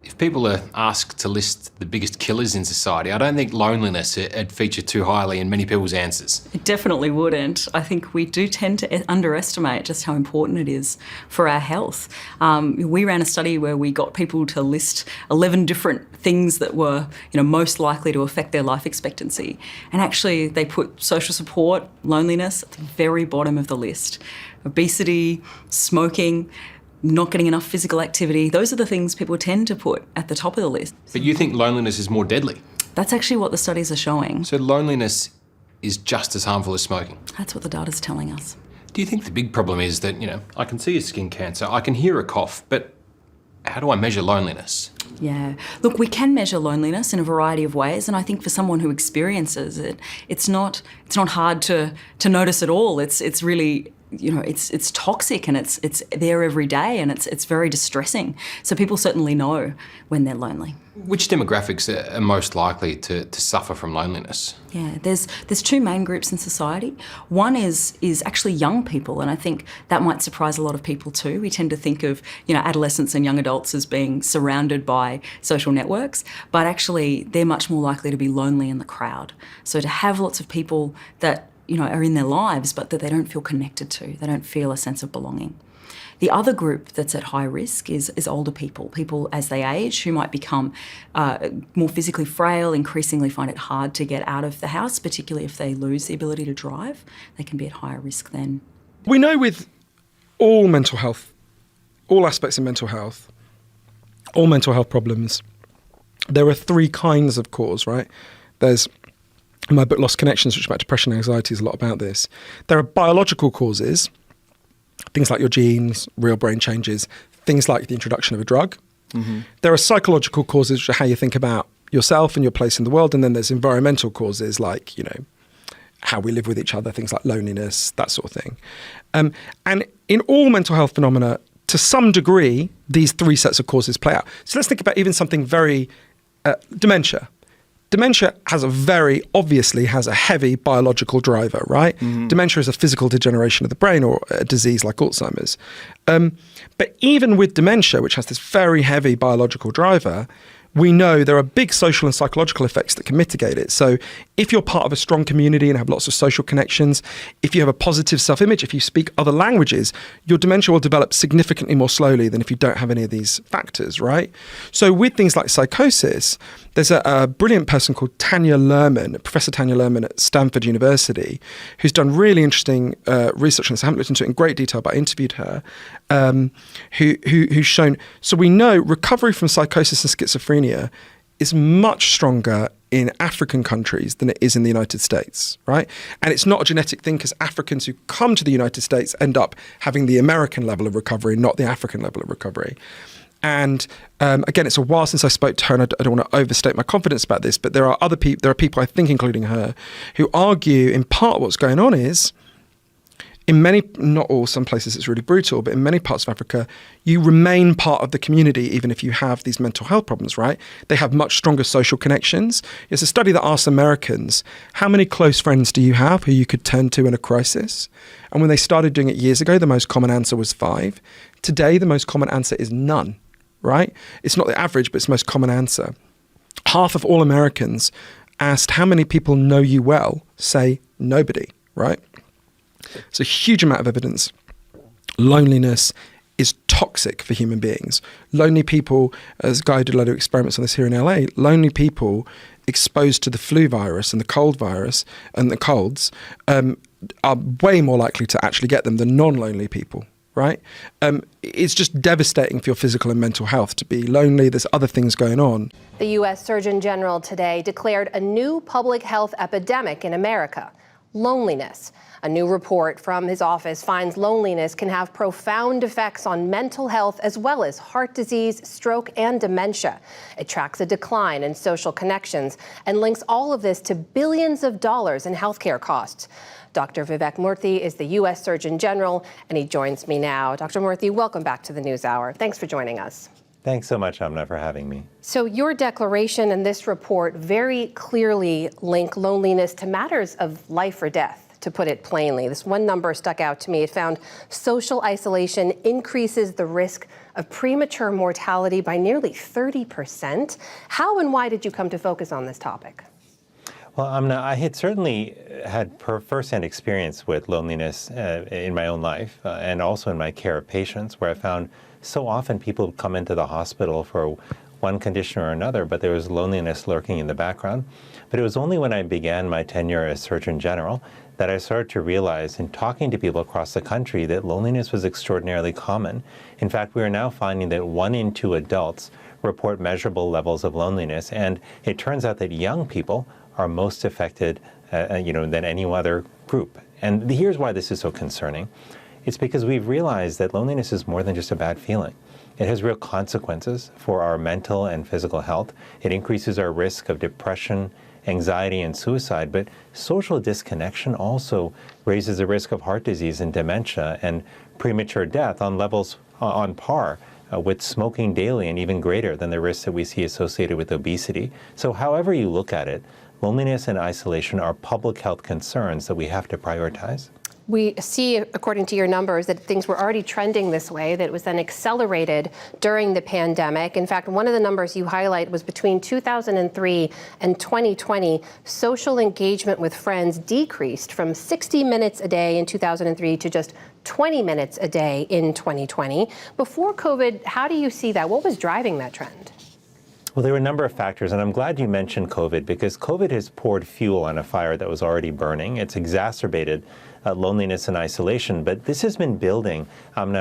If people are asked to list the biggest killers in society, I don't think loneliness would feature too highly in many people's answers. It definitely wouldn't. I think we do tend to underestimate just how important it is for our health. We ran a study where we got people to list 11 different things that were, most likely to affect their life expectancy. And actually they put social support, loneliness at the very bottom of the list. Obesity, smoking, not getting enough physical activity, those are the things people tend to put at the top of the list. But you think loneliness is more deadly? That's actually what the studies are showing. So loneliness is just as harmful as smoking? That's what the data's telling us. Do you think the big problem is that, I can see a skin cancer, I can hear a cough, but how do I measure loneliness? Yeah. Look, we can measure loneliness in a variety of ways, and I think for someone who experiences it, it's not hard to notice at all. It's really, it's toxic and it's there every day, and it's very distressing. So people certainly know when they're lonely. Which demographics are most likely to suffer from loneliness? Yeah, there's two main groups in society. One is actually young people, and I think that might surprise a lot of people too. We tend to think of, adolescents and young adults as being surrounded by social networks, but actually they're much more likely to be lonely in the crowd. So to have lots of people that, are in their lives, but that they don't feel connected to, they don't feel a sense of belonging. The other group that's at high risk is older people as they age, who might become more physically frail, increasingly find it hard to get out of the house, particularly if they lose the ability to drive. They can be at higher risk then. We know with all mental health, all aspects of mental health, all mental health problems, there are three kinds of cause, right? There's, in my book Lost Connections, which is about depression and anxiety, is a lot about this. There are biological causes, things like your genes, real brain changes, things like the introduction of a drug. Mm-hmm. There are psychological causes, which are how you think about yourself and your place in the world. And then there's environmental causes like, how we live with each other, things like loneliness, that sort of thing. And in all mental health phenomena, to some degree, these three sets of causes play out. So let's think about even something very, dementia. Dementia obviously has a heavy biological driver, right? Mm-hmm. Dementia is a physical degeneration of the brain or a disease like Alzheimer's. But even with dementia, which has this very heavy biological driver, we know there are big social and psychological effects that can mitigate it. So if you're part of a strong community and have lots of social connections, if you have a positive self-image, if you speak other languages, your dementia will develop significantly more slowly than if you don't have any of these factors, right? So with things like psychosis, there's a brilliant person called Tanya Luhrmann, Professor Tanya Luhrmann at Stanford University, who's done really interesting research on this. I haven't looked into it in great detail, but I interviewed her, who's shown, so we know recovery from psychosis and schizophrenia is much stronger in African countries than it is in the United States, right? And it's not a genetic thing because Africans who come to the United States end up having the American level of recovery, not the African level of recovery. And again, it's a while since I spoke to her, and I don't want to overstate my confidence about this, but there are people, I think, including her, who argue in part what's going on is, in many, not all, some places it's really brutal, but in many parts of Africa, you remain part of the community even if you have these mental health problems, right? They have much stronger social connections. It's a study that asks Americans, how many close friends do you have who you could turn to in a crisis? And when they started doing it years ago, the most common answer was 5. Today, the most common answer is none, right? It's not the average, but it's the most common answer. Half of all Americans asked how many people know you well, say nobody, right? It's a huge amount of evidence. Loneliness is toxic for human beings. Lonely people, as Guy did a lot of experiments on this here in LA, lonely people exposed to the flu virus and the cold virus and the colds are way more likely to actually get them than non-lonely people, right? It's just devastating for your physical and mental health to be lonely. There's other things going on. The U.S. Surgeon General today declared a new public health epidemic in America: loneliness. A new report from his office finds loneliness can have profound effects on mental health as well as heart disease, stroke, and dementia. It tracks a decline in social connections and links all of this to billions of dollars in healthcare costs. Dr. Vivek Murthy is the U.S. Surgeon General, and he joins me now. Dr. Murthy, welcome back to the NewsHour. Thanks for joining us. Thanks so much, Amna, for having me. So your declaration and this report very clearly link loneliness to matters of life or death. to put it plainly. This one number stuck out to me. It found social isolation increases the risk of premature mortality by nearly 30%. How and why did you come to focus on this topic? Well, Amna, I had certainly had firsthand experience with loneliness in my own life and also in my care of patients, where I found so often people come into the hospital for one condition or another, but there was loneliness lurking in the background. But it was only when I began my tenure as Surgeon General that I started to realize in talking to people across the country that loneliness was extraordinarily common. In fact, we are now finding that 1 in 2 adults report measurable levels of loneliness, and it turns out that young people are most affected than any other group. And here's why this is so concerning. It's because we've realized that loneliness is more than just a bad feeling. It has real consequences for our mental and physical health. It increases our risk of depression, anxiety, and suicide. But social disconnection also raises the risk of heart disease and dementia and premature death on levels on par with smoking daily, and even greater than the risks that we see associated with obesity. So however you look at it, loneliness and isolation are public health concerns that we have to prioritize. We see, according to your numbers, that things were already trending this way, that it was then accelerated during the pandemic. In fact, one of the numbers you highlight was between 2003 and 2020, social engagement with friends decreased from 60 minutes a day in 2003 to just 20 minutes a day in 2020. Before COVID, how do you see that? What was driving that trend? Well, there were a number of factors, and I'm glad you mentioned COVID, because COVID has poured fuel on a fire that was already burning. It's exacerbated loneliness and isolation, but this has been building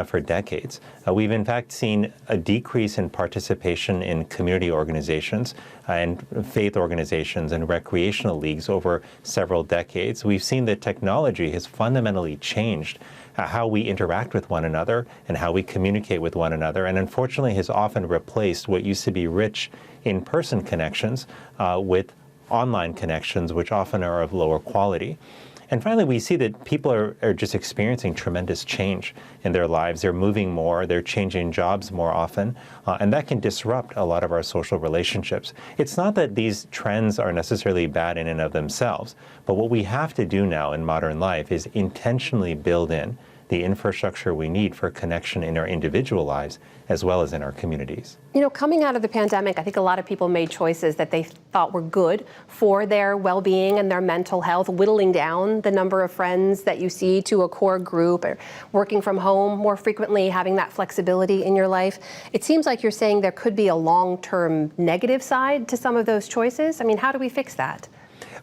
for decades. We've in fact seen a decrease in participation in community organizations and faith organizations and recreational leagues over several decades. We've seen that technology has fundamentally changed how we interact with one another and how we communicate with one another, and unfortunately has often replaced what used to be rich in-person connections with online connections, which often are of lower quality. And finally, we see that people are just experiencing tremendous change in their lives. They're moving more, they're changing jobs more often, and that can disrupt a lot of our social relationships. It's not that these trends are necessarily bad in and of themselves, but what we have to do now in modern life is intentionally build in the infrastructure we need for connection in our individual lives as well as in our communities. You know, coming out of the pandemic, I think a lot of people made choices that they thought were good for their well-being and their mental health, whittling down the number of friends that you see to a core group, or working from home more frequently, having that flexibility in your life. It seems like you're saying there could be a long-term negative side to some of those choices. I mean, how do we fix that?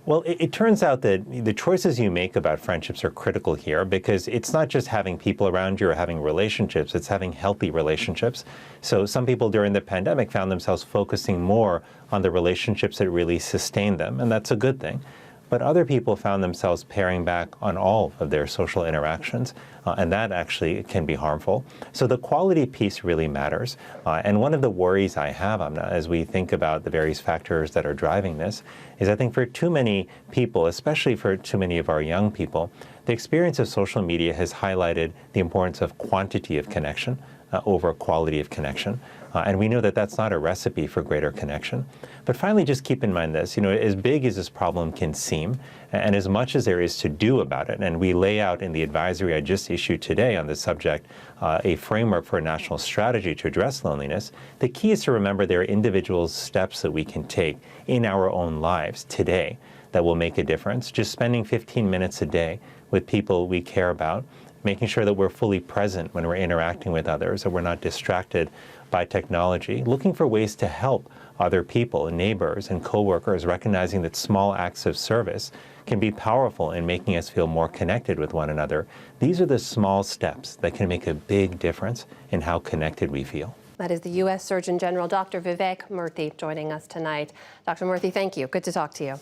Well, it turns out that the choices you make about friendships are critical here, because it's not just having people around you or having relationships, it's having healthy relationships. So some people during the pandemic found themselves focusing more on the relationships that really sustain them, and that's a good thing. But other people found themselves paring back on all of their social interactions, and that actually can be harmful. So the quality piece really matters. And one of the worries I have, Amna, as we think about the various factors that are driving this, is I think for too many people, especially for too many of our young people, the experience of social media has highlighted the importance of quantity of connection over quality of connection. And we know that that's not a recipe for greater connection. But finally, just keep in mind this, as big as this problem can seem, and as much as there is to do about it, and we lay out in the advisory I just issued today on this subject a framework for a national strategy to address loneliness, the key is to remember there are individual steps that we can take in our own lives today that will make a difference. Just spending 15 minutes a day with people we care about, making sure that we're fully present when we're interacting with others, that we're not distracted by technology, looking for ways to help other people, neighbors and coworkers, recognizing that small acts of service can be powerful in making us feel more connected with one another. These are the small steps that can make a big difference in how connected we feel. That is the U.S. Surgeon General, Dr. Vivek Murthy, joining us tonight. Dr. Murthy, thank you. Good to talk to you.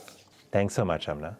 Thanks so much, Amna.